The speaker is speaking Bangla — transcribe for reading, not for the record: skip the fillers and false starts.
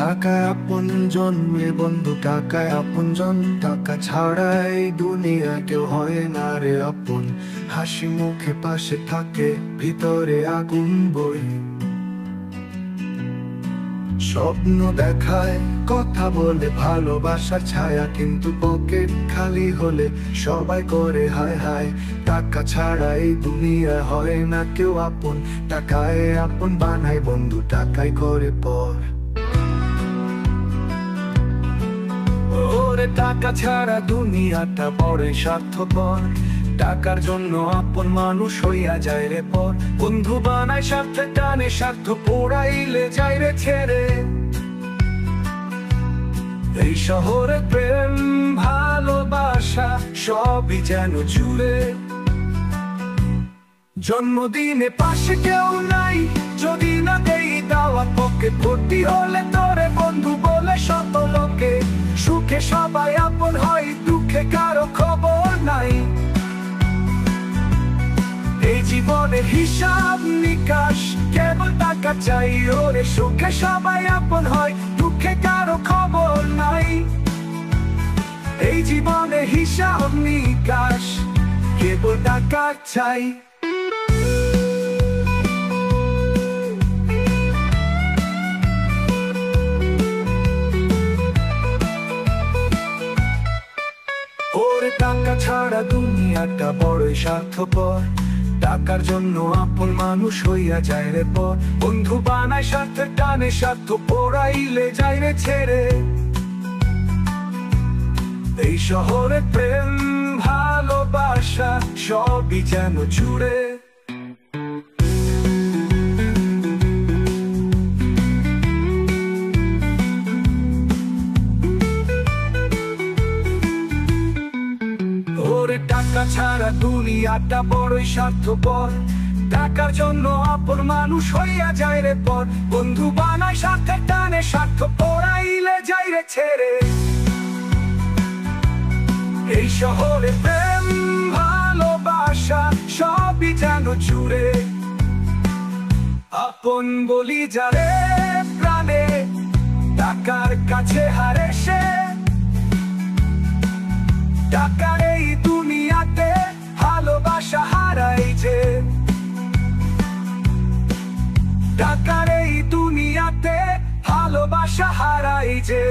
টাকায় আপনজন রে বন্ধু, টাকায় আপনজন। টাকা ছাড়াই দুনিয়া কেউ হয় না রে আপন। হাসি মুখে পাশে থাকে, ভিতরে আগুন বই। স্বপ্ন দেখায়, কথা বলে, ভালোবাসার ছায়া, কিন্তু পকেট খালি হলে সবাই করে হায় হায়। টাকা ছাড়াই দুনিয়া হয় না কেউ আপন। টাকায় আপন বানায় বন্ধু, টাকায় করে পর। ওরে টাকা ছাড়া দুনিয়াটা বড় স্বার্থপর। টাকার জন্য আপন মানুষ হইয়া যায় রে পর। বন্ধু বানায় স্বার্থে টানে, স্বার্থ পোড়াইলে যায় রে ছেড়ে। এই শহরে প্রেম ভালোবাসা সবই যেন জুড়ে। জন্মদিনে পাশে কেউ নাই, যদি না দেই দাওয়াত, পকেট ভর্তি হলে তোরে বন্ধু বলে শত লোকে। সুখে সবাই আপন হয়, দুঃখে কারো খবর নাই। এই জীবনে হিসাব নিকাশ কেবল টাকা চাই। ওরে সুখে সবাই আপন হয়, দুঃখে কারো খবর নাই। এই জীবনে হিসাব নিকাশ কেবল টাকা চাই। ওরে টাকা ছাড়া দুনিয়াটা বড়ই স্বার্থপর। টাকার জন্য আপন মানুষ হইয়া যায় রে পর। বন্ধু বানায় স্বার্থের টানে, স্বার্থ পোড়াইলে যায় রে ছেড়ে। এই শহরে প্রেম ভালোবাসা সবই যেন জুড়ে। টাকা ছাড়া দুনিয়াটা বড়ই স্বার্থপর। টাকার জন্য আপন মানুষ হইয়া যায় রে পর। বন্ধু বানায় স্বার্থের টানে, স্বার্থ পোড়াইলে যায় রে ছেড়ে। এই শহরে প্রেম ভালোবাসা সবই যেন জুড়ে। আপন বলি যারে প্রাণে, টাকার কাছে হারে সে। টাকার এই দুনিয়াতে ভালোবাসা হারাই যে। টাকার এই দুনিয়াতে ভালোবাসা হারাই যে।